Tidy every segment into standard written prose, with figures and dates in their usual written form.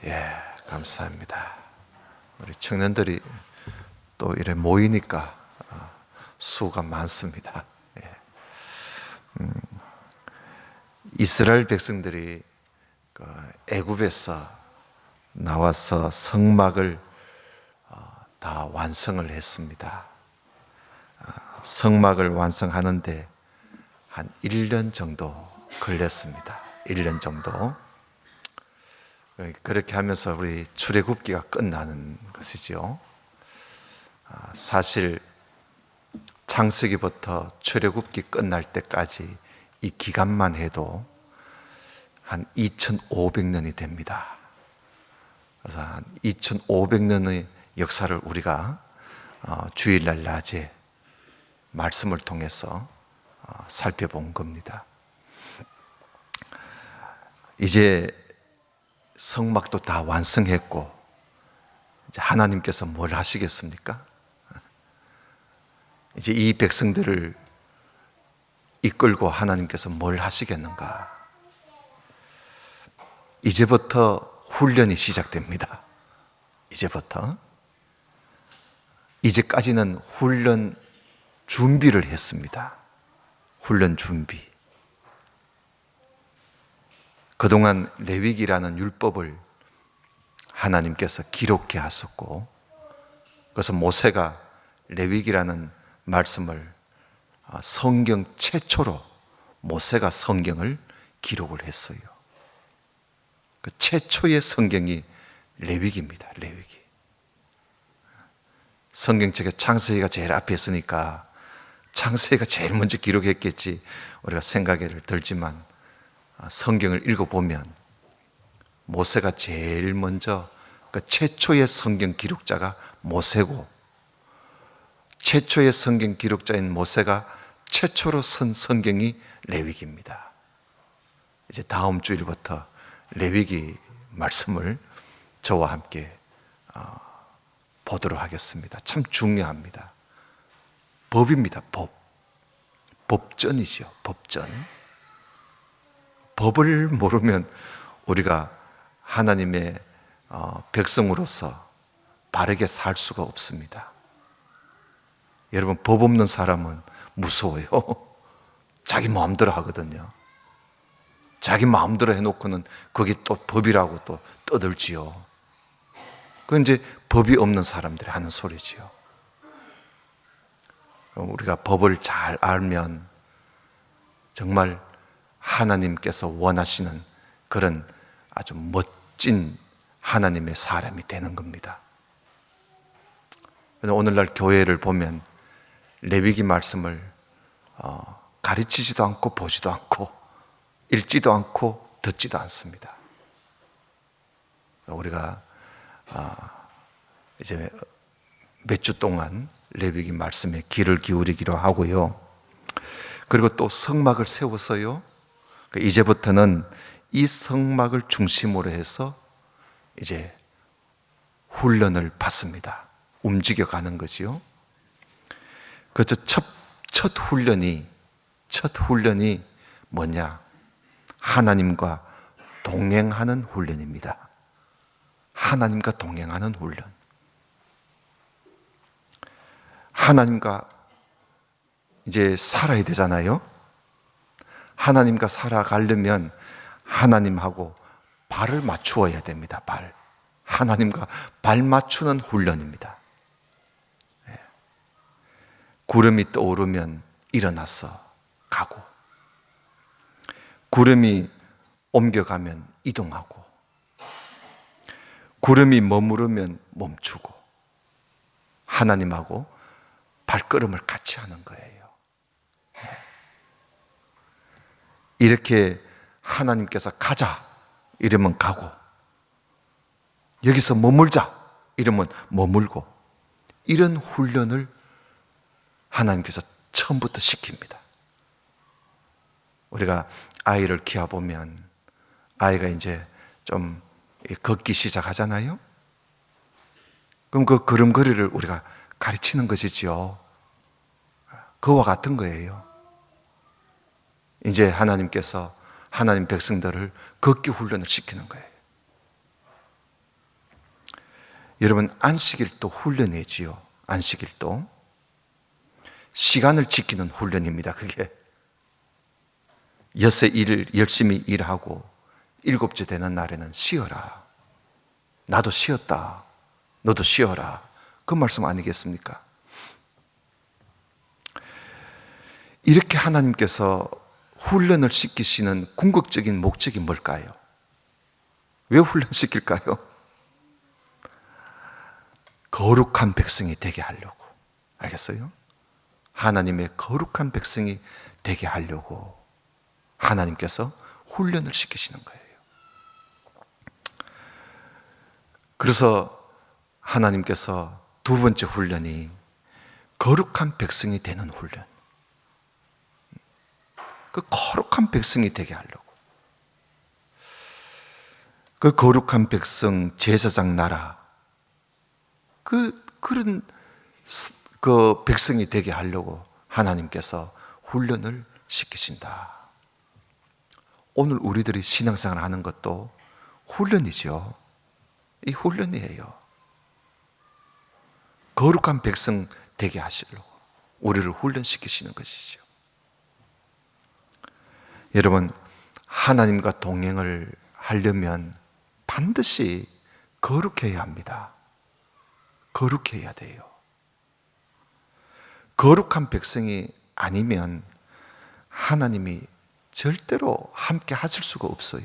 예, 감사합니다. 우리 청년들이 또 이래 모이니까 수가 많습니다. 예. 이스라엘 백성들이 애굽에서 나와서 성막을 다 완성을 했습니다. 성막을 완성하는데 한 1년 정도 걸렸습니다. 1년 정도. 그렇게 하면서 우리 출애굽기가 끝나는 것이죠. 사실 창세기부터 출애굽기 끝날 때까지 이 기간만 해도 한 2,500년이 됩니다. 그래서 한 2,500년의 역사를 우리가 주일날 낮에 말씀을 통해서 살펴본 겁니다. 이제 성막도 다 완성했고 이제 하나님께서 뭘 하시겠습니까? 이제 이 백성들을 이끌고 하나님께서 뭘 하시겠는가? 이제부터 훈련이 시작됩니다. 이제까지는 훈련 준비를 했습니다. 훈련 준비. 그동안 레위기라는 율법을 하나님께서 기록해 하셨고, 그래서 모세가 레위기라는 말씀을 성경 최초로 모세가 성경을 기록을 했어요. 그 최초의 성경이 레위기입니다. 레위기. 성경책에 창세기가 제일 앞에 있으니까 창세기가 제일 먼저 기록했겠지 우리가 생각이 들지만, 성경을 읽어보면 모세가 제일 먼저 그 최초의 성경 기록자가 모세고, 최초의 성경 기록자인 모세가 최초로 쓴 성경이 레위기입니다. 이제 다음 주일부터 레위기 말씀을 저와 함께 보도록 하겠습니다. 참 중요합니다. 법입니다. 법전이죠. 법전. 법을 모르면 우리가 하나님의 백성으로서 바르게 살 수가 없습니다. 여러분, 법 없는 사람은 무서워요. 자기 마음대로 하거든요. 자기 마음대로 해놓고는 그게 또 법이라고 또 떠들지요. 그건 이제 법이 없는 사람들이 하는 소리지요. 우리가 법을 잘 알면 정말 하나님께서 원하시는 그런 아주 멋진 하나님의 사람이 되는 겁니다. 오늘날 교회를 보면 레위기 말씀을 가르치지도 않고 보지도 않고 읽지도 않고 듣지도 않습니다. 우리가 이제 몇 주 동안 레위기 말씀에 귀를 기울이기로 하고요. 그리고 또 성막을 세워서요, 이제부터는 이 성막을 중심으로 해서 이제 훈련을 받습니다. 움직여가는 거지요. 그래서 첫 훈련이 뭐냐? 하나님과 동행하는 훈련입니다. 하나님과 동행하는 훈련. 하나님과 이제 살아야 되잖아요. 하나님과 살아가려면 하나님하고 발을 맞추어야 됩니다. 하나님과 발 맞추는 훈련입니다. 구름이 떠오르면 일어나서 가고, 구름이 옮겨가면 이동하고, 구름이 머무르면 멈추고, 하나님하고 발걸음을 같이 하는 거예요. 이렇게 하나님께서 가자 이러면 가고, 여기서 머물자 이러면 머물고, 이런 훈련을 하나님께서 처음부터 시킵니다. 우리가 아이를 키워보면 아이가 이제 좀 걷기 시작하잖아요. 그럼 그 걸음걸이를 우리가 가르치는 것이지요. 그와 같은 거예요. 이제 하나님께서 하나님 백성들을 걷기 훈련을 시키는 거예요. 여러분, 안식일도 훈련이지요. 안식일도 시간을 지키는 훈련입니다. 그게 엿새 일 열심히 일하고 일곱째 되는 날에는 쉬어라. 나도 쉬었다. 너도 쉬어라. 그 말씀 아니겠습니까? 이렇게 하나님께서 훈련을 시키시는 궁극적인 목적이 뭘까요? 왜 훈련시킬까요? 거룩한 백성이 되게 하려고. 알겠어요? 하나님의 거룩한 백성이 되게 하려고 하나님께서 훈련을 시키시는 거예요. 그래서 하나님께서 두 번째 훈련이 거룩한 백성이 되는 훈련. 그 거룩한 백성이 되게 하려고. 그 거룩한 백성, 제사장 나라, 그런 그 백성이 되게 하려고 하나님께서 훈련을 시키신다. 오늘 우리들이 신앙생활 하는 것도 훈련이죠. 이 훈련이에요. 거룩한 백성 되게 하시려고 우리를 훈련시키시는 것이죠. 여러분, 하나님과 동행을 하려면 반드시 거룩해야 합니다. 거룩해야 돼요. 거룩한 백성이 아니면 하나님이 절대로 함께 하실 수가 없어요.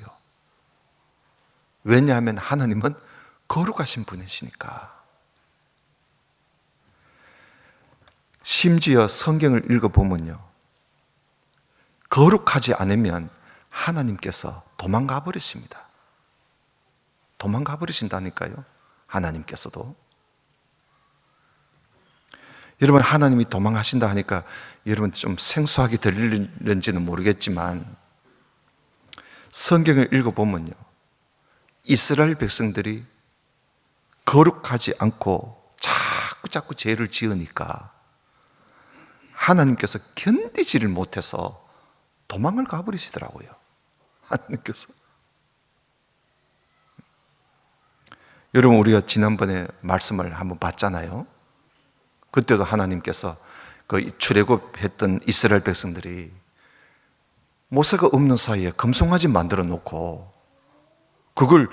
왜냐하면 하나님은 거룩하신 분이시니까. 심지어 성경을 읽어보면요, 거룩하지 않으면 하나님께서 도망가 버리십니다. 도망가 버리신다니까요. 하나님께서도. 여러분, 하나님이 도망하신다 하니까 여러분 좀 생소하게 들리는지는 모르겠지만 성경을 읽어보면요, 이스라엘 백성들이 거룩하지 않고 자꾸 죄를 지으니까 하나님께서 견디지를 못해서 도망을 가버리시더라고요. 하나님께서. 여러분, 우리가 지난번에 말씀을 한번 봤잖아요. 그때도 하나님께서 그 출애굽했던 이스라엘 백성들이 모세가 없는 사이에 금송아지 만들어 놓고 그걸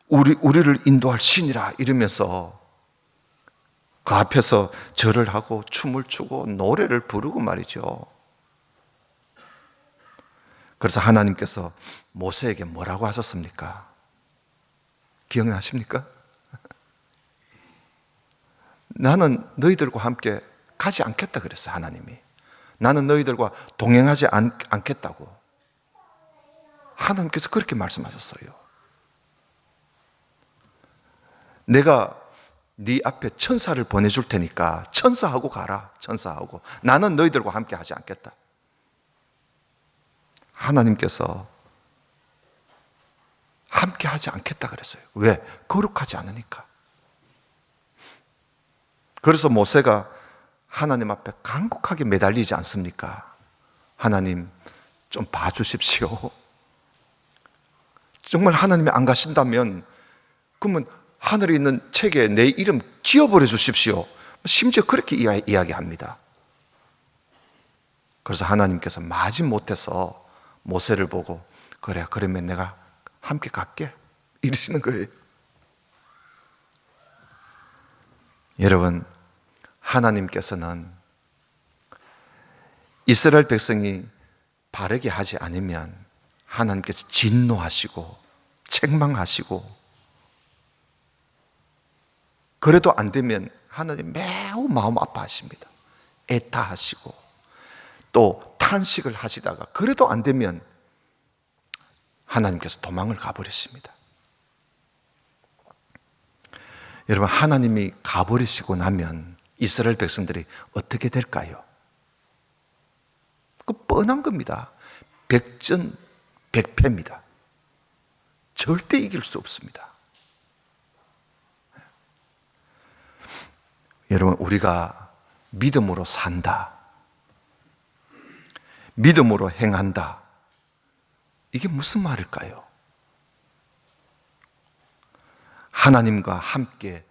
우리를 인도할 신이라 이러면서 그 앞에서 절을 하고 춤을 추고 노래를 부르고 말이죠. 그래서 하나님께서 모세에게 뭐라고 하셨습니까? 기억나십니까? 나는 너희들과 함께 가지 않겠다 그랬어요. 하나님이. 나는 너희들과 동행하지 않겠다고 하나님께서 그렇게 말씀하셨어요. 내가 네 앞에 천사를 보내줄 테니까 천사하고 가라. 천사하고. 나는 너희들과 함께 하지 않겠다. 하나님께서 함께 하지 않겠다 그랬어요. 왜? 거룩하지 않으니까. 그래서 모세가 하나님 앞에 간곡하게 매달리지 않습니까? 하나님 좀 봐주십시오. 정말 하나님이 안 가신다면 그러면 하늘에 있는 책에 내 이름 지어버려 주십시오. 심지어 그렇게 이야기합니다. 그래서 하나님께서 마지못해서 모세를 보고 그래, 그러면 내가 함께 갈게 이러시는 거예요. 여러분, 하나님께서는 이스라엘 백성이 바르게 하지 않으면 하나님께서 진노하시고 책망하시고, 그래도 안 되면 하나님 매우 마음 아파하십니다. 애타하시고 또 탄식을 하시다가 그래도 안 되면 하나님께서 도망을 가버리십니다. 여러분, 하나님이 가버리시고 나면 이스라엘 백성들이 어떻게 될까요? 그 뻔한 겁니다. 백전백패입니다. 절대 이길 수 없습니다. 여러분, 우리가 믿음으로 산다, 믿음으로 행한다, 이게 무슨 말일까요? 하나님과 함께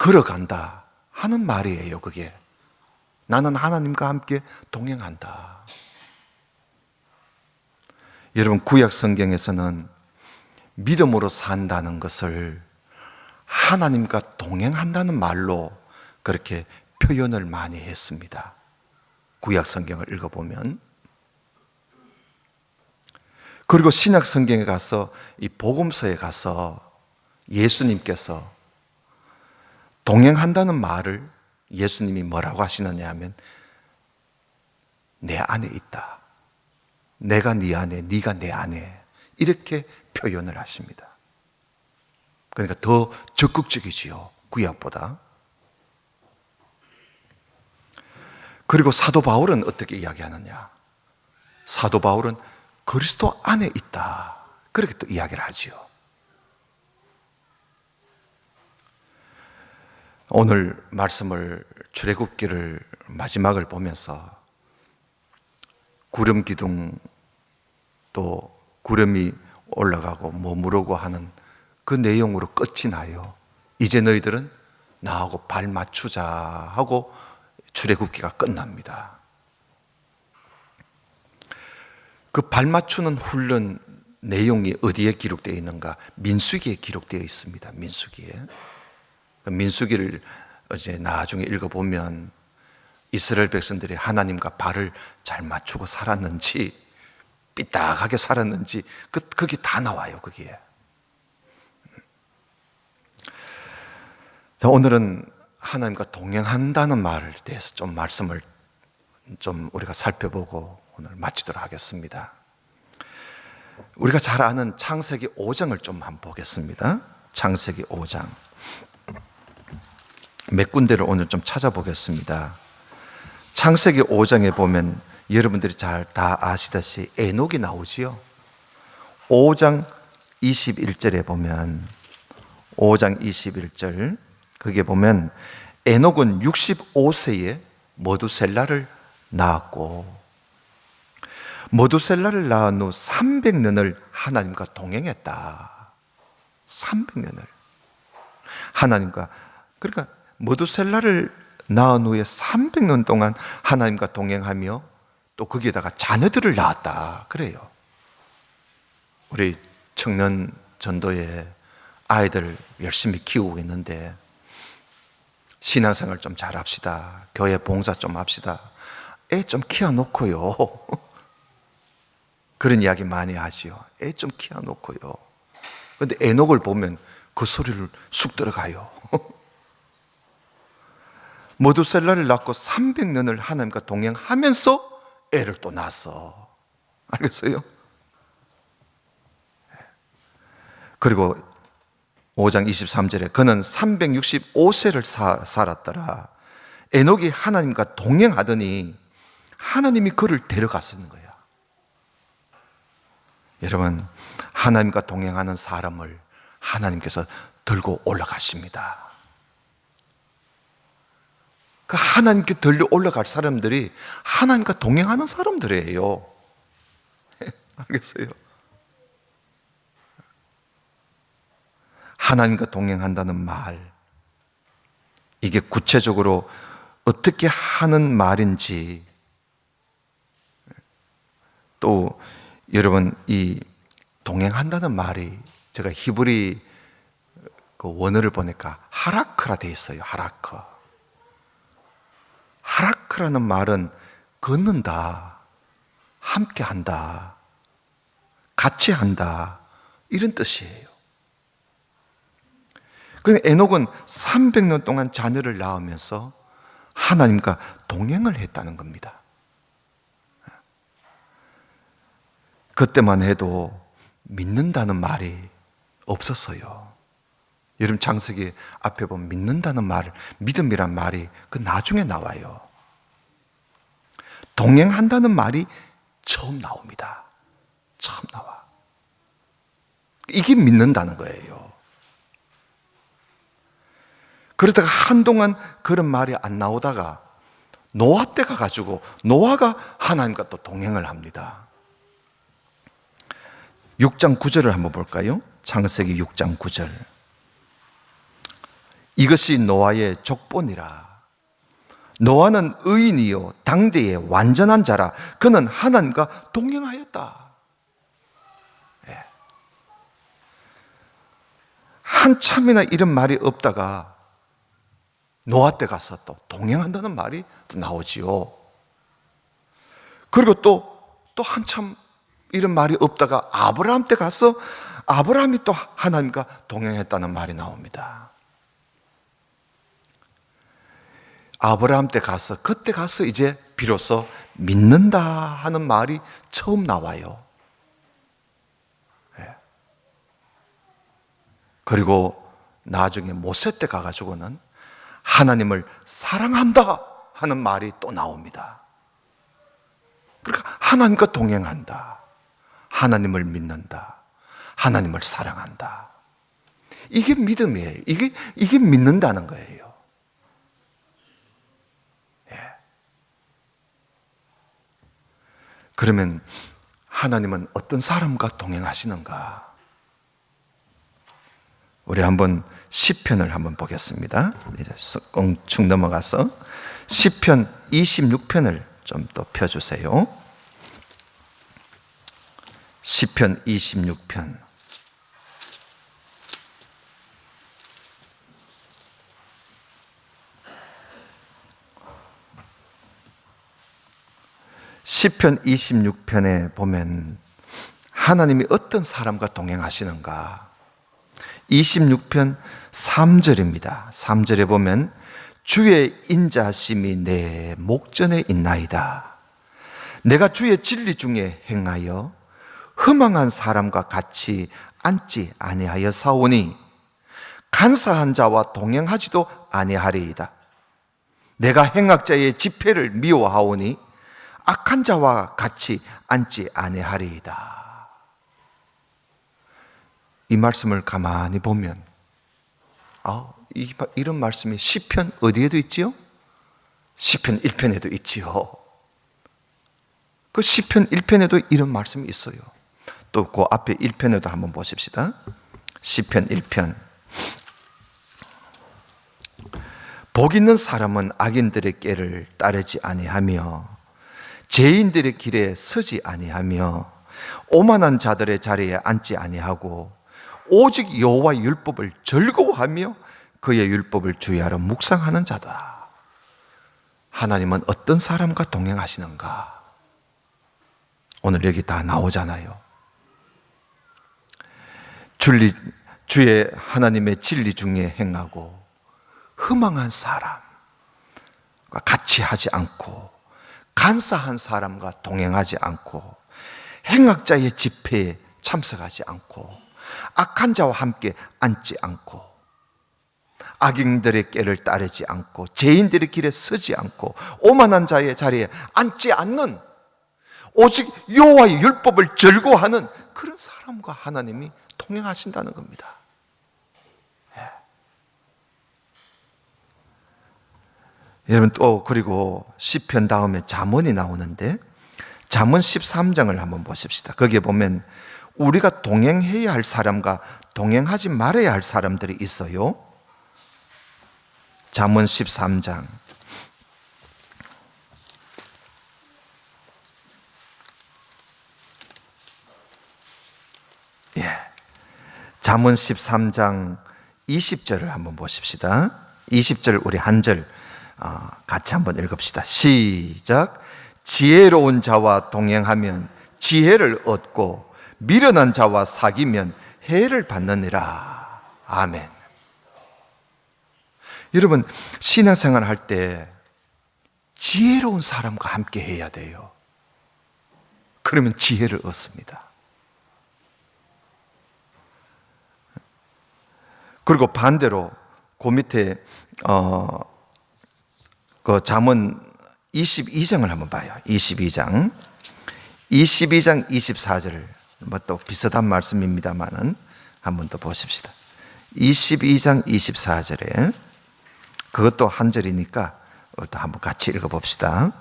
걸어간다 하는 말이에요. 그게 나는 하나님과 함께 동행한다. 여러분, 구약 성경에서는 믿음으로 산다는 것을 하나님과 동행한다는 말로 그렇게 표현을 많이 했습니다. 구약 성경을 읽어보면. 그리고 신약 성경에 가서 이 복음서에 가서 예수님께서 동행한다는 말을 예수님이 뭐라고 하시느냐 하면 내 안에 있다. 내가 네 안에, 네가 내 안에, 이렇게 표현을 하십니다. 그러니까 더 적극적이지요, 구약보다. 그리고 사도 바울은 어떻게 이야기하느냐? 사도 바울은 그리스도 안에 있다, 그렇게 또 이야기를 하지요. 오늘 말씀을, 출애굽기를 마지막을 보면서 구름 기둥, 또 구름이 올라가고 머무르고 하는 그 내용으로 끝이 나요. 이제 너희들은 나하고 발 맞추자 하고 출애굽기가 끝납니다. 그 발 맞추는 훈련 내용이 어디에 기록되어 있는가? 민수기에 기록되어 있습니다. 민수기에. 민수기를 이제 나중에 읽어보면 이스라엘 백성들이 하나님과 발을 잘 맞추고 살았는지, 삐딱하게 살았는지, 그게 다 나와요, 거기에. 자, 오늘은 하나님과 동행한다는 말에 대해서 좀 말씀을 좀 우리가 살펴보고 오늘 마치도록 하겠습니다. 우리가 잘 아는 창세기 5장을 좀 한번 보겠습니다. 창세기 5장. 몇 군데를 오늘 좀 찾아보겠습니다. 창세기 5장에 보면 여러분들이 잘 다 아시다시피 에녹이 나오지요. 5장 21절에 보면, 5장 21절, 거기에 보면 에녹은 65세에 머두셀라를 낳았고, 머두셀라를 낳은 후 300년을 하나님과 동행했다. 300년을 하나님과, 그러니까 머두셀라를 낳은 후에 300년 동안 하나님과 동행하며 또 거기에다가 자녀들을 낳았다, 그래요. 우리 청년 전도에 아이들 열심히 키우고 있는데 신앙생활 좀 잘합시다, 교회 봉사 좀 합시다, 애 좀 키워놓고요. 그런 이야기 많이 하지요. 애 좀 키워놓고요. 그런데 에녹을 보면 그 소리를 쑥 들어가요. 머두셀라를 낳고 300년을 하나님과 동행하면서 애를 또 낳았어. 알겠어요? 그리고 5장 23절에 그는 365세를 살았더라. 에녹이 하나님과 동행하더니 하나님이 그를 데려가시는 거야. 여러분, 하나님과 동행하는 사람을 하나님께서 들고 올라가십니다. 그 하나님께 들려 올라갈 사람들이 하나님과 동행하는 사람들이에요. 알겠어요? 하나님과 동행한다는 말, 이게 구체적으로 어떻게 하는 말인지, 또 여러분, 이 동행한다는 말이 제가 히브리 그 원어를 보니까 하라크라 돼 있어요. 하라크. 하라크라는 말은 걷는다, 함께 한다, 같이 한다, 이런 뜻이에요. 그러니까 에녹은 300년 동안 자녀를 낳으면서 하나님과 동행을 했다는 겁니다. 그때만 해도 믿는다는 말이 없었어요. 여러분, 창세기 앞에 보면 믿는다는 말, 믿음이란 말이 그 나중에 나와요. 동행한다는 말이 처음 나옵니다. 처음 나와. 이게 믿는다는 거예요. 그러다가 한동안 그런 말이 안 나오다가 노아 때가 가지고 노아가 하나님과 또 동행을 합니다. 6장 9절을 한번 볼까요? 창세기 6장 9절. 이것이 노아의 족본이라. 노아는 의인이요 당대의 완전한 자라. 그는 하나님과 동행하였다. 예. 한참이나 이런 말이 없다가 노아 때 가서 또 동행한다는 말이 또 나오지요. 그리고 또 한참 이런 말이 없다가 아브라함 때 가서 아브라함이 또 하나님과 동행했다는 말이 나옵니다. 아브라함 때 가서, 그때 가서 이제 비로소 믿는다 하는 말이 처음 나와요. 예. 그리고 나중에 모세 때 가가지고는 하나님을 사랑한다 하는 말이 또 나옵니다. 그러니까 하나님과 동행한다, 하나님을 믿는다, 하나님을 사랑한다. 이게 믿음이에요. 이게 믿는다는 거예요. 예. 그러면 하나님은 어떤 사람과 동행하시는가? 우리 한번 시편을 한번 보겠습니다. 이제 껑충 넘어가서 시편 26편을 좀 더 펴주세요. 시편 26편. 시편 26편에 보면 하나님이 어떤 사람과 동행하시는가? 26편 3절입니다. 3절에 보면 주의 인자하심이 내 목전에 있나이다. 내가 주의 진리 중에 행하여 허망한 사람과 같이 앉지 아니하여 사오니 간사한 자와 동행하지도 아니하리이다. 내가 행악자의 집회를 미워하오니 악한 자와 같이 앉지 아니하리이다. 이 말씀을 가만히 보면 이런 말씀이 시편 어디에도 있지요? 시편 1편에도 있지요. 그 시편 1편에도 이런 말씀이 있어요. 또 그 앞에 1편에도 한번 보십시다. 시편 1편. 복 있는 사람은 악인들의 꾀를 따르지 아니하며 죄인들의 길에 서지 아니하며 오만한 자들의 자리에 앉지 아니하고 오직 여호와의 율법을 즐거워하며 그의 율법을 주의하러 묵상하는 자다. 하나님은 어떤 사람과 동행하시는가? 오늘 여기 다 나오잖아요. 주의 하나님의 진리 중에 행하고 허망한 사람과 같이 하지 않고 간사한 사람과 동행하지 않고 행악자의 집회에 참석하지 않고 악한 자와 함께 앉지 않고 악인들의 꾀를 따르지 않고 죄인들의 길에 서지 않고 오만한 자의 자리에 앉지 않는 오직 여호와의 율법을 즐거워하는 그런 사람과 하나님이 동행하신다는 겁니다. 예. 여러분 또 그리고 시편 다음에 잠언이 나오는데 잠언 13장을 한번 보십시다. 거기에 보면 우리가 동행해야 할 사람과 동행하지 말아야 할 사람들이 있어요. 잠언 13장. 예. 잠언 13장 20절을 한번 보십시다. 20절 우리 한 절 같이 한번 읽읍시다. 시작. 지혜로운 자와 동행하면 지혜를 얻고 미련한 자와 사귀면 해를 받느니라. 아멘. 여러분 신앙생활 할 때 지혜로운 사람과 함께 해야 돼요. 그러면 지혜를 얻습니다. 그리고 반대로 그 밑에 그 잠언 22장을 한번 봐요. 22장 24절을 뭐 또 비슷한 말씀입니다만은 한번 더 보십시다. 22장 24절에 그것도 한 절이니까 또 한번 같이 읽어봅시다.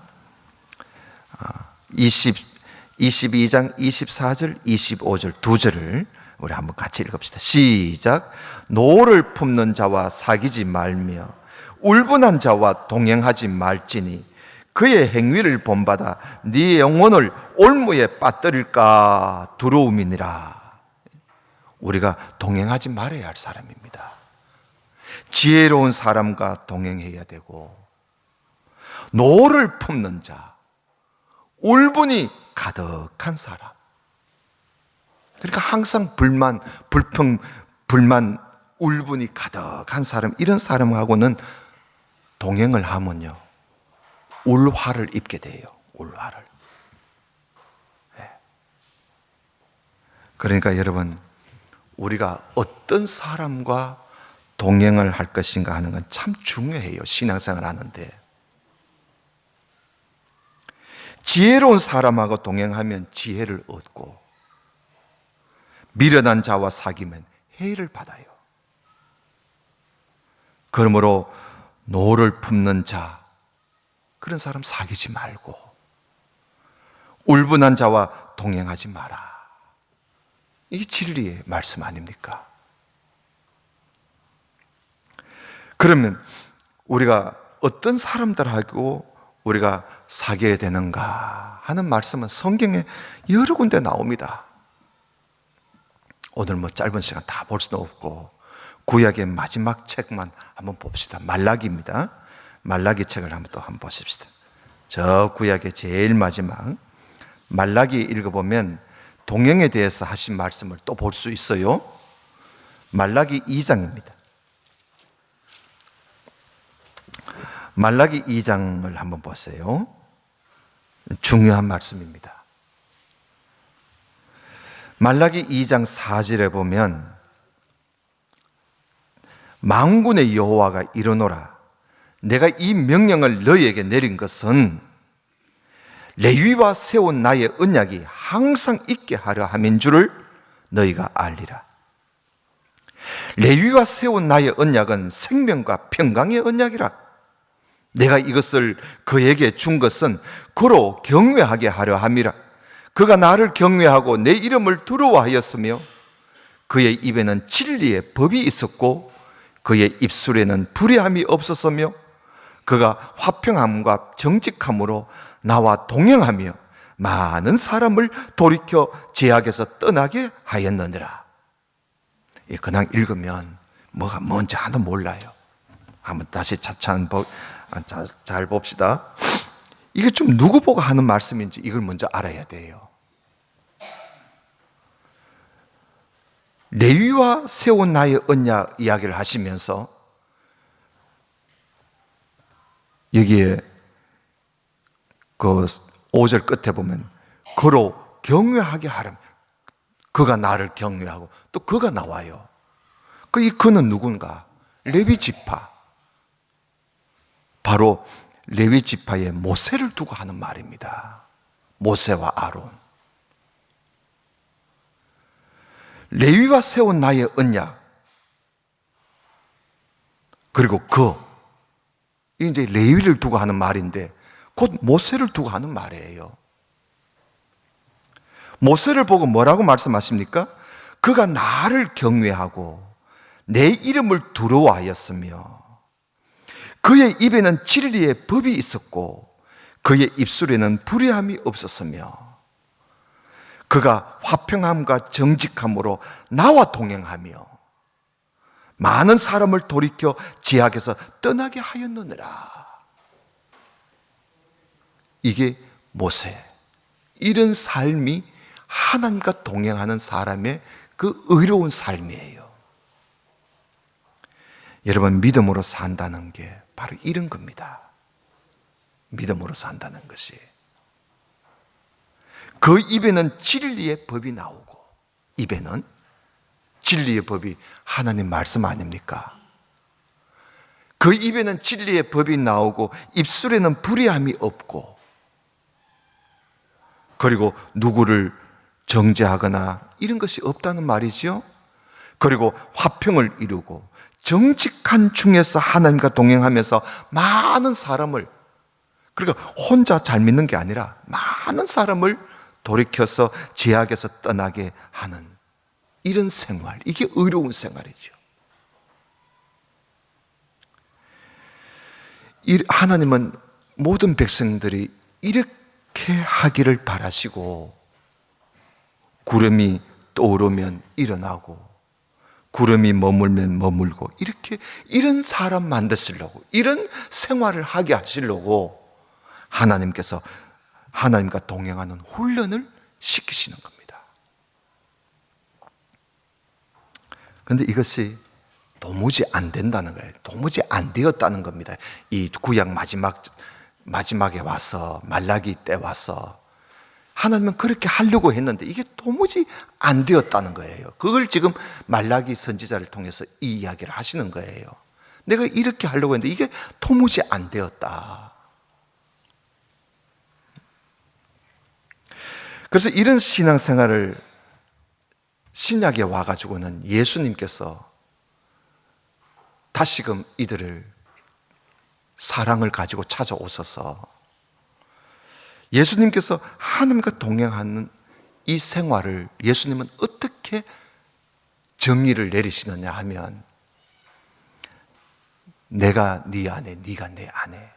22장 24절 25절 두 절을 우리 한번 같이 읽읍시다. 시작. 노를 품는 자와 사귀지 말며 울분한 자와 동행하지 말지니 그의 행위를 본받아 네 영혼을 올무에 빠뜨릴까 두려움이니라. 우리가 동행하지 말아야 할 사람입니다. 지혜로운 사람과 동행해야 되고, 노를 품는 자, 울분이 가득한 사람, 그러니까 항상 불만, 울분이 가득한 사람, 이런 사람하고는 동행을 하면요, 울화를 입게 돼요. 울화를. 그러니까 여러분, 우리가 어떤 사람과 동행을 할 것인가 하는 건 참 중요해요. 신앙생활 하는데. 지혜로운 사람하고 동행하면 지혜를 얻고, 미련한 자와 사귀면 해를 받아요. 그러므로 노를 품는 자, 그런 사람 사귀지 말고, 울분한 자와 동행하지 마라. 이게 진리의 말씀 아닙니까? 그러면 우리가 어떤 사람들하고 우리가 사귀어야 되는가 하는 말씀은 성경에 여러 군데 나옵니다. 오늘 짧은 시간 다 볼 수는 없고 구약의 마지막 책만 한번 봅시다. 말라기입니다. 말라기 책을 한번 보십시다. 저 구약의 제일 마지막 말라기 읽어보면 동행에 대해서 하신 말씀을 또 볼 수 있어요. 말라기 2장입니다. 말라기 2장을 한번 보세요. 중요한 말씀입니다. 말라기 2장 4절에 보면 만군의 여호와가 이르노라, 내가 이 명령을 너희에게 내린 것은 레위와 세운 나의 언약이 항상 있게 하려 함인 줄을 너희가 알리라. 레위와 세운 나의 언약은 생명과 평강의 언약이라. 내가 이것을 그에게 준 것은 그로 경외하게 하려 함이라. 그가 나를 경외하고 내 이름을 두려워하였으며 그의 입에는 진리의 법이 있었고 그의 입술에는 불의함이 없었으며 그가 화평함과 정직함으로 나와 동행하며 많은 사람을 돌이켜 죄악에서 떠나게 하였느니라. 그냥 읽으면 뭐가 뭔지 하나도 몰라요. 한번 다시 잘 봅시다. 이게 좀 누구 보고 하는 말씀인지 이걸 먼저 알아야 돼요. 레위와 세운 나의 언약 이야기를 하시면서 여기에 그 5절 끝에 보면 그로 경외하게 하렴. 그가 나를 경외하고 또 그가 나와요. 그는 누군가? 레위 지파. 바로 레위 지파에 모세를 두고 하는 말입니다. 모세와 아론. 레위와 세운 나의 언약. 그리고 이제 레위를 두고 하는 말인데 곧 모세를 두고 하는 말이에요. 모세를 보고 뭐라고 말씀하십니까? 그가 나를 경외하고 내 이름을 두려워하였으며 그의 입에는 진리의 법이 있었고 그의 입술에는 불의함이 없었으며 그가 화평함과 정직함으로 나와 동행하며 많은 사람을 돌이켜 죄악에서 떠나게 하였느니라. 이게 모세. 이런 삶이 하나님과 동행하는 사람의 그 의로운 삶이에요. 여러분, 믿음으로 산다는 게 바로 이런 겁니다. 믿음으로 산다는 것이. 그 입에는 진리의 법이 나오고, 입에는 진리의 법이 하나님 말씀 아닙니까? 그 입에는 진리의 법이 나오고 입술에는 불의함이 없고, 그리고 누구를 정죄하거나 이런 것이 없다는 말이죠. 그리고 화평을 이루고 정직한 중에서 하나님과 동행하면서 많은 사람을, 그러니까 혼자 잘 믿는 게 아니라 많은 사람을 돌이켜서 죄악에서 떠나게 하는 이런 생활, 이게 어려운 생활이죠. 하나님은 모든 백성들이 이렇게 하기를 바라시고, 구름이 떠오르면 일어나고 구름이 머물면 머물고, 이런 사람 만드시려고, 이런 생활을 하게 하시려고 하나님께서 하나님과 동행하는 훈련을 시키시는 겁니다. 그런데 이것이 도무지 안 된다는 거예요. 도무지 안 되었다는 겁니다. 이 구약 마지막에 와서, 말라기 때 와서 하나님은 그렇게 하려고 했는데 이게 도무지 안 되었다는 거예요. 그걸 지금 말라기 선지자를 통해서 이 이야기를 하시는 거예요. 내가 이렇게 하려고 했는데 이게 도무지 안 되었다. 그래서 이런 신앙생활을 신약에 와가지고는 예수님께서 다시금 이들을 사랑을 가지고 찾아오셔서 예수님께서 하나님과 동행하는 이 생활을 예수님은 어떻게 정의를 내리시느냐 하면, 내가 네 안에, 네가 내 안에,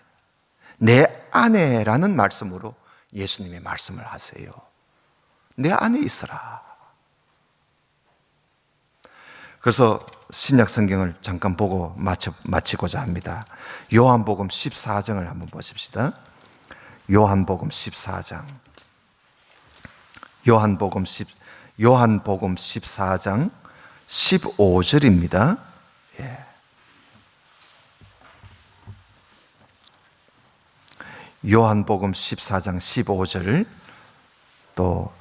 내 안에라는 말씀으로 예수님이 말씀을 하세요. 내 안에 있어라. 그래서 신약 성경을 잠깐 보고 마치고자 합니다. 요한복음 14장을 한번 보십시다. 요한복음 14장. 요한복음 14장 15절입니다. 예. 요한복음 14장 15절을 또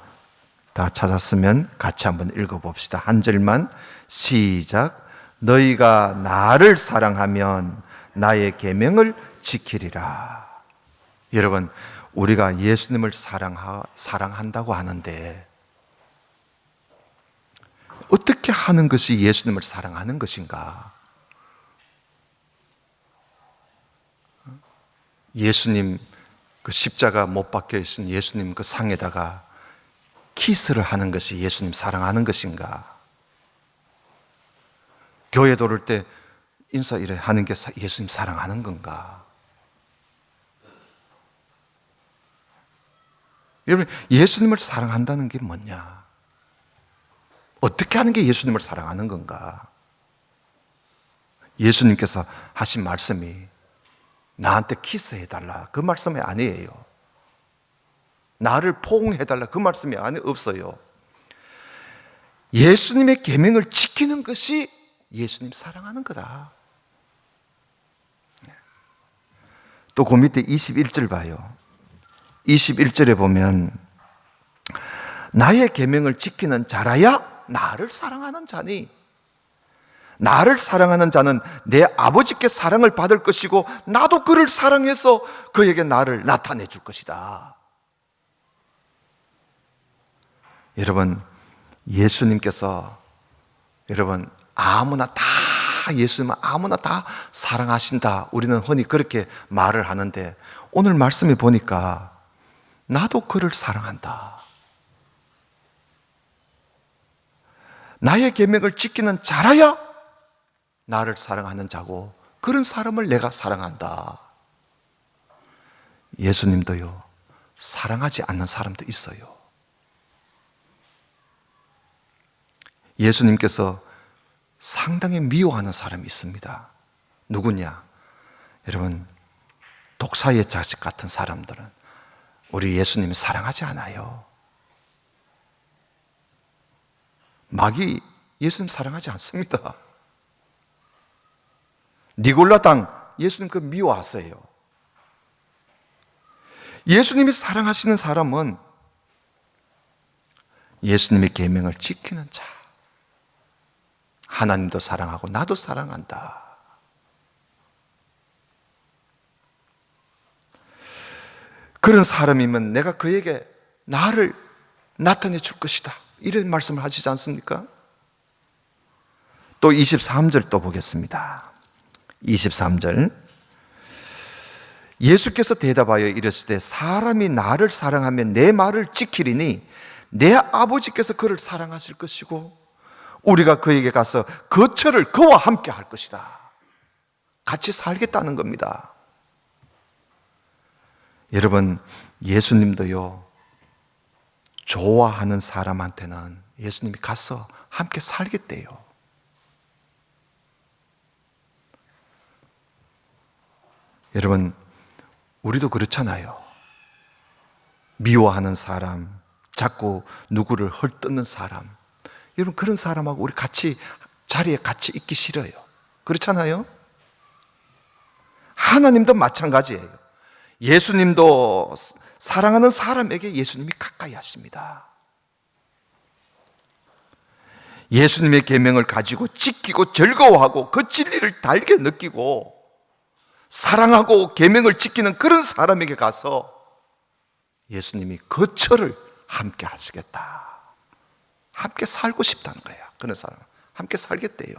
다 찾았으면 같이 한번 읽어봅시다. 한 절만 시작. 너희가 나를 사랑하면 나의 계명을 지키리라. 여러분, 우리가 예수님을 사랑한다고 하는데 어떻게 하는 것이 예수님을 사랑하는 것인가? 예수님 그 십자가 못 박혀 있은 예수님 그 상에다가 키스를 하는 것이 예수님 사랑하는 것인가? 교회 돌을 때 인사 이래 하는 게 예수님 사랑하는 건가? 여러분, 예수님을 사랑한다는 게 뭐냐? 어떻게 하는 게 예수님을 사랑하는 건가? 예수님께서 하신 말씀이 나한테 키스해달라, 그 말씀이 아니에요. 나를 포옹해달라, 그 말씀이 없어요. 예수님의 계명을 지키는 것이 예수님 사랑하는 거다. 또 그 밑에 21절 봐요. 21절에 보면 나의 계명을 지키는 자라야 나를 사랑하는 자니, 나를 사랑하는 자는 내 아버지께 사랑을 받을 것이고 나도 그를 사랑해서 그에게 나를 나타내 줄 것이다. 여러분, 예수님께서 여러분 아무나 다, 예수님은 아무나 다 사랑하신다, 우리는 흔히 그렇게 말을 하는데 오늘 말씀에 보니까 나도 그를 사랑한다. 나의 계명을 지키는 자라야 나를 사랑하는 자고 그런 사람을 내가 사랑한다. 예수님도요, 사랑하지 않는 사람도 있어요. 예수님께서 상당히 미워하는 사람이 있습니다. 누구냐? 여러분, 독사의 자식 같은 사람들은 우리 예수님이 사랑하지 않아요. 마귀 예수님 사랑하지 않습니다. 니골라 당 예수님 그 미워하세요. 예수님이 사랑하시는 사람은 예수님의 계명을 지키는 자. 하나님도 사랑하고 나도 사랑한다. 그런 사람이면 내가 그에게 나를 나타내 줄 것이다, 이런 말씀을 하시지 않습니까? 또 23절 또 보겠습니다. 23절. 예수께서 대답하여 이르시되 사람이 나를 사랑하면 내 말을 지키리니 내 아버지께서 그를 사랑하실 것이고 우리가 그에게 가서 거처를 그와 함께 할 것이다. 같이 살겠다는 겁니다. 여러분, 예수님도요, 좋아하는 사람한테는 예수님이 가서 함께 살겠대요. 여러분, 우리도 그렇잖아요. 미워하는 사람, 자꾸 누구를 헐뜯는 사람, 여러분 그런 사람하고 우리 같이 자리에 같이 있기 싫어요. 그렇잖아요? 하나님도 마찬가지예요. 예수님도 사랑하는 사람에게 예수님이 가까이 하십니다. 예수님의 계명을 가지고 지키고 즐거워하고 그 진리를 달게 느끼고 사랑하고 계명을 지키는 그런 사람에게 가서 예수님이 거처를 함께 하시겠다. 함께 살고 싶다는 거야. 그런 사람 함께 살겠대요.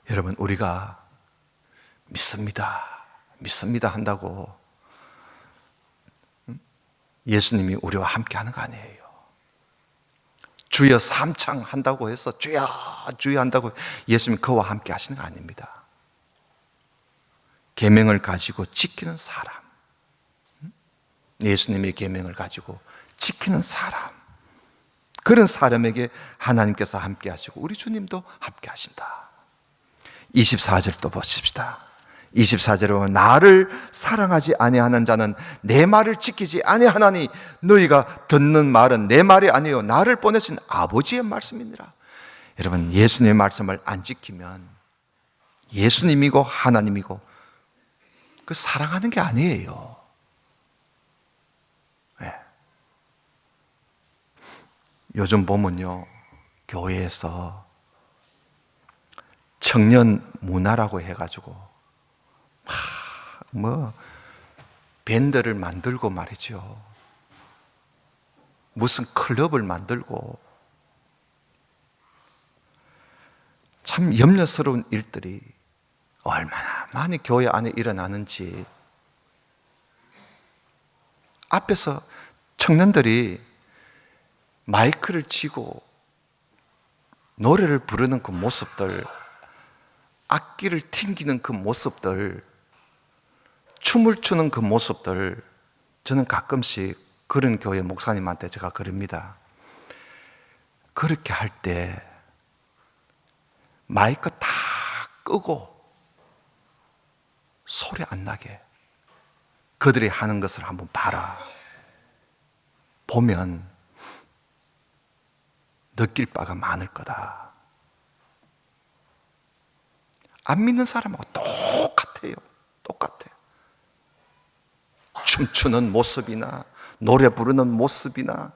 여러분, 우리가 믿습니다 한다고 예수님이 우리와 함께 하는 거 아니에요. 주여 삼창 한다고 해서 주여 한다고 예수님이 그와 함께 하시는 거 아닙니다. 계명을 가지고 지키는 사람, 예수님의 계명을 가지고 지키는 사람, 그런 사람에게 하나님께서 함께 하시고 우리 주님도 함께 하신다. 24절 또 보십시다. 24절에 보면 나를 사랑하지 아니하는 자는 내 말을 지키지 아니하나니 너희가 듣는 말은 내 말이 아니요 나를 보내신 아버지의 말씀이니라. 여러분, 예수님의 말씀을 안 지키면 예수님이고 하나님이고 그 사랑하는 게 아니에요. 네. 요즘 보면요, 교회에서 청년 문화라고 해가지고 밴드를 만들고 말이죠. 무슨 클럽을 만들고 참 염려스러운 일들이 얼마나 많이 교회 안에 일어나는지. 앞에서 청년들이 마이크를 쥐고 노래를 부르는 그 모습들, 악기를 튕기는 그 모습들, 춤을 추는 그 모습들, 저는 가끔씩 그런 교회 목사님한테 제가 그럽니다. 그렇게 할 때 마이크 다 끄고 소리 안 나게 그들이 하는 것을 한번 봐라. 보면 느낄 바가 많을 거다. 안 믿는 사람하고 똑같아요. 똑같아요. 춤추는 모습이나 노래 부르는 모습이나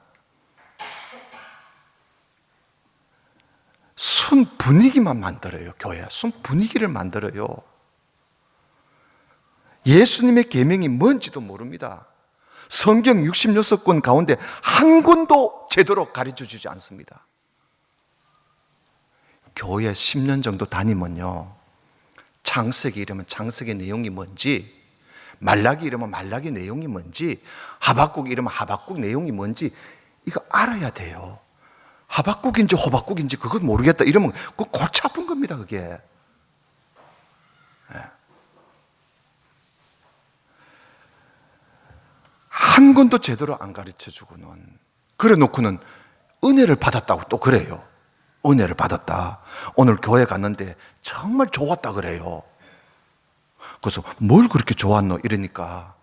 순 분위기만 만들어요. 교회 순 분위기를 만들어요. 예수님의 계명이 뭔지도 모릅니다. 성경 66권 가운데 한 권도 제대로 가르쳐주지 않습니다. 교회 10년 정도 다니면요, 창세기 이러면 창세기 내용이 뭔지, 말라기 이러면 말라기 내용이 뭔지, 하박국 이러면 하박국 내용이 뭔지 이거 알아야 돼요. 하박국인지 호박국인지 그걸 모르겠다 이러면 그거 골치 아픈 겁니다. 그게. 네. 한 권도 제대로 안 가르쳐주고는, 그래 놓고는 은혜를 받았다고 또 그래요. 은혜를 받았다. 오늘 교회 갔는데 정말 좋았다 그래요. 그래서 뭘 그렇게 좋았노? 이러니까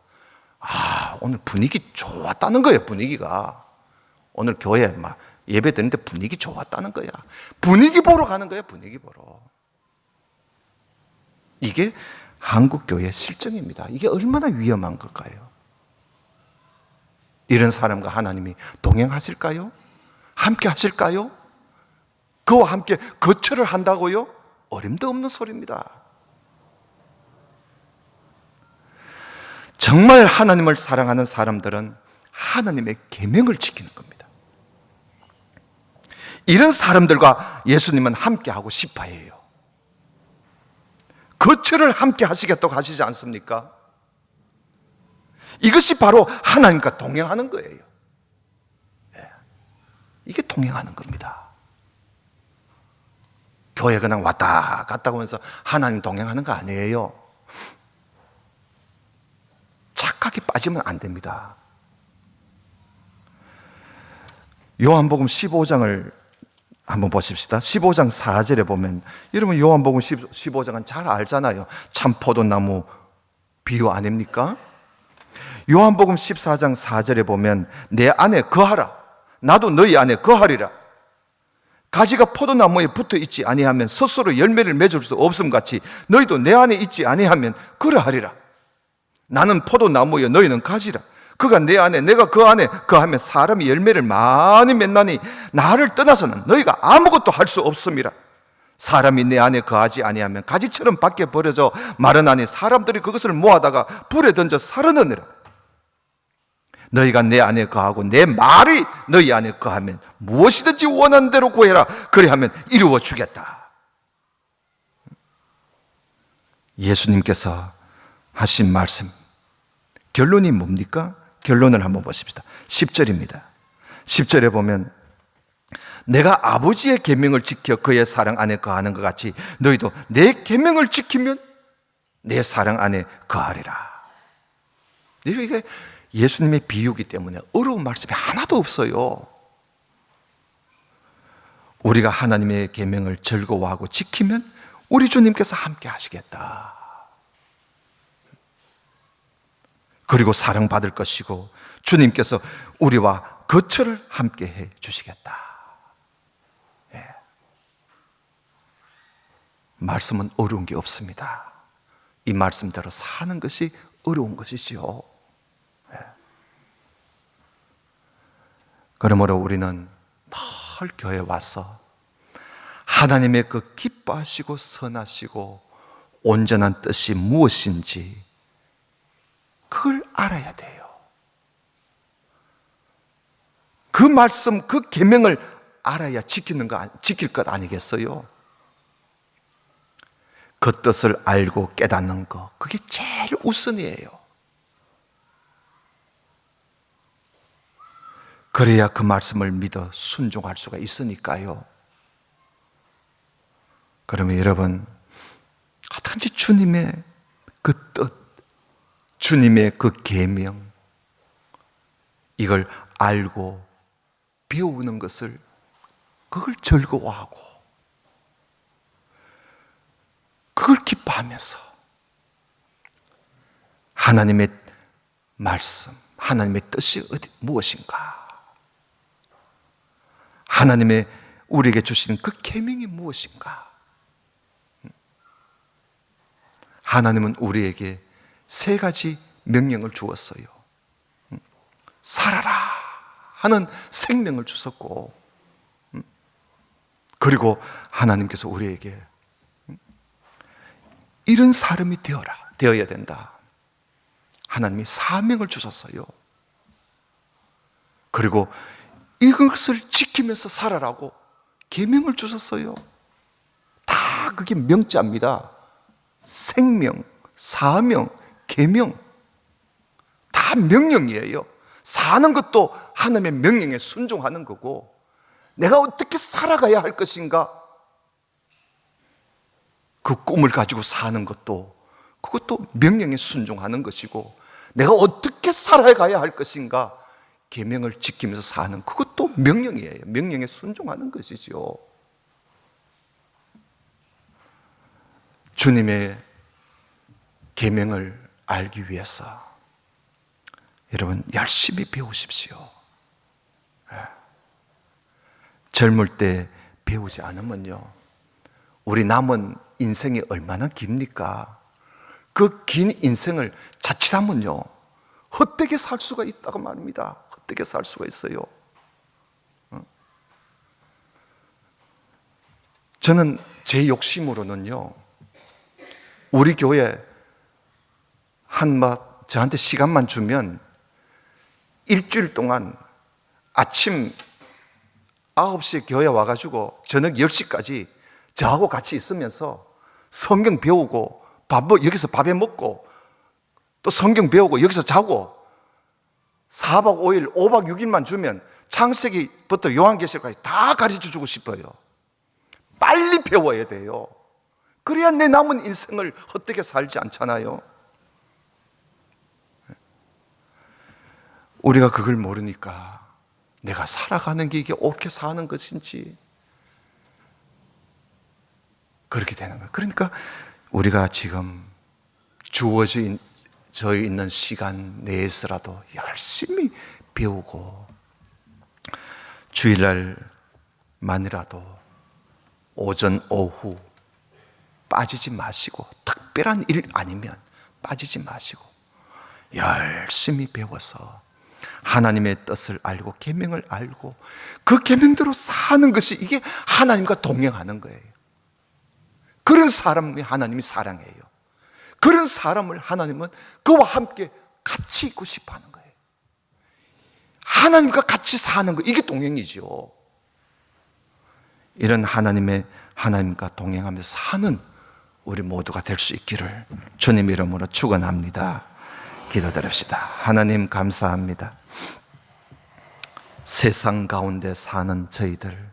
오늘 분위기 좋았다는 거예요. 분위기가 오늘 교회 막 예배 드는데 분위기 좋았다는 거야. 분위기 보러 가는 거야. 분위기 보러. 이게 한국 교회의 실정입니다. 이게 얼마나 위험한 걸까요? 이런 사람과 하나님이 동행하실까요? 함께 하실까요? 그와 함께 거처를 한다고요? 어림도 없는 소리입니다. 정말 하나님을 사랑하는 사람들은 하나님의 계명을 지키는 겁니다. 이런 사람들과 예수님은 함께 하고 싶어 해요. 거처를 함께 하시겠다고 하시지 않습니까? 이것이 바로 하나님과 동행하는 거예요. 이게 동행하는 겁니다. 교회 그냥 왔다 갔다 하면서 하나님 동행하는 거 아니에요. 착하게 빠지면 안 됩니다. 요한복음 15장을 한번 보십시다. 15장 4절에 보면, 여러분 요한복음 15장은 잘 알잖아요. 참 포도나무 비유 아닙니까? 요한복음 14장 4절에 보면 내 안에 거하라, 나도 너희 안에 거하리라. 가지가 포도나무에 붙어 있지 아니하면 스스로 열매를 맺을 수 없음 같이 너희도 내 안에 있지 아니하면 그러하리라. 나는 포도나무여 너희는 가지라. 그가 내 안에 내가 그 안에 거하면 사람이 열매를 많이 맺나니 나를 떠나서는 너희가 아무것도 할 수 없음이라. 사람이 내 안에 거하지 아니하면 가지처럼 밖에 버려져 마르나니 사람들이 그것을 모아다가 불에 던져 살아내느라. 너희가 내 안에 거하고 내 말이 너희 안에 거하면 무엇이든지 원하는 대로 구해라. 그리하면 이루어 주겠다. 예수님께서 하신 말씀, 결론이 뭡니까? 결론을 한번 보십시다. 10절입니다. 10절에 보면 내가 아버지의 계명을 지켜 그의 사랑 안에 거하는 것 같이 너희도 내 계명을 지키면 내 사랑 안에 거하리라. 이게 예수님의 비유이기 때문에 어려운 말씀이 하나도 없어요. 우리가 하나님의 계명을 즐거워하고 지키면 우리 주님께서 함께 하시겠다. 그리고 사랑받을 것이고 주님께서 우리와 거처를 함께 해 주시겠다. 예. 말씀은 어려운 게 없습니다. 이 말씀대로 사는 것이 어려운 것이지요. 예. 그러므로 우리는 늘 교회에 와서 하나님의 그 기뻐하시고 선하시고 온전한 뜻이 무엇인지 그걸 알아야 돼요. 그 말씀, 그 계명을 알아야 지킬 것 아니겠어요? 그 뜻을 알고 깨닫는 거, 그게 제일 우선이에요. 그래야 그 말씀을 믿어 순종할 수가 있으니까요. 그러면 여러분, 어떤지 주님의 그 뜻, 주님의 그 계명, 이걸 알고 배우는 것을, 그걸 즐거워하고 그걸 기뻐하면서 하나님의 말씀, 하나님의 뜻이 무엇인가, 하나님의 우리에게 주시는 그 계명이 무엇인가. 하나님은 우리에게 3가지 명령을 주었어요. 살아라 하는 생명을 주셨고, 그리고 하나님께서 우리에게 이런 사람이 되어야 된다. 하나님이 사명을 주셨어요. 그리고 이것을 지키면서 살아라고 계명을 주셨어요. 다 그게 명자입니다. 생명, 사명, 계명, 다 명령이에요. 사는 것도 하나님의 명령에 순종하는 거고, 내가 어떻게 살아가야 할 것인가, 그 꿈을 가지고 사는 것도, 그것도 명령에 순종하는 것이고, 내가 어떻게 살아가야 할 것인가, 계명을 지키면서 사는 그것도 명령이에요. 명령에 순종하는 것이죠. 주님의 계명을 알기 위해서 여러분 열심히 배우십시오. 젊을 때 배우지 않으면요, 우리 남은 인생이 얼마나 깁니까? 그 긴 인생을 자칫하면요 헛되게 살 수가 있다고 말입니다. 헛되게 살 수가 있어요. 저는 제 욕심으로는요, 우리 교회 저한테 시간만 주면 일주일 동안 아침 9시에 교회 와가지고 저녁 10시까지 저하고 같이 있으면서 성경 배우고 여기서 밥해 먹고 또 성경 배우고 여기서 자고 4박 5일, 5박 6일만 주면 창세기부터 요한계시록까지 다 가르쳐 주고 싶어요. 빨리 배워야 돼요. 그래야 내 남은 인생을 헛되게 살지 않잖아요. 우리가 그걸 모르니까 내가 살아가는 게 이게 옳게 사는 것인지 그렇게 되는 거예요. 그러니까 우리가 지금 주어져 있는 시간 내에서라도 열심히 배우고 주일날만이라도 오전 오후 빠지지 마시고, 특별한 일 아니면 빠지지 마시고 열심히 배워서 하나님의 뜻을 알고 계명을 알고 그 계명대로 사는 것이 이게 하나님과 동행하는 거예요. 그런 사람이 하나님이 사랑해요. 그런 사람을 하나님은 그와 함께 같이 있고 싶어 하는 거예요. 하나님과 같이 사는 거, 이게 동행이죠. 이런 하나님과 동행하면서 사는 우리 모두가 될 수 있기를 주님 이름으로 축원합니다. 기도드립시다. 하나님 감사합니다. 세상 가운데 사는 저희들,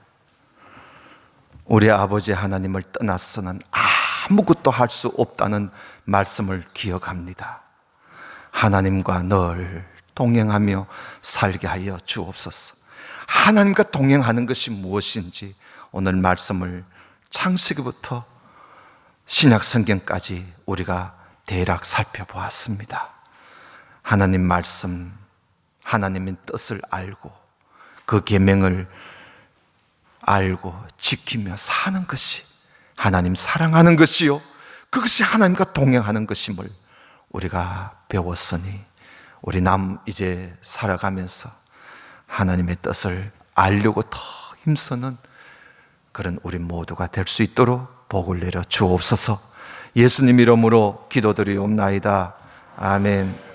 우리 아버지 하나님을 떠나서는 아무것도 할 수 없다는 말씀을 기억합니다. 하나님과 늘 동행하며 살게 하여 주옵소서. 하나님과 동행하는 것이 무엇인지 오늘 말씀을 창세기부터 신약 성경까지 우리가 대략 살펴보았습니다. 하나님 말씀, 하나님의 뜻을 알고 그 계명을 알고 지키며 사는 것이 하나님 사랑하는 것이요, 그것이 하나님과 동행하는 것임을 우리가 배웠으니 우리 이제 살아가면서 하나님의 뜻을 알려고 더 힘쓰는 그런 우리 모두가 될 수 있도록 복을 내려 주옵소서. 예수님 이름으로 기도드리옵나이다. 아멘.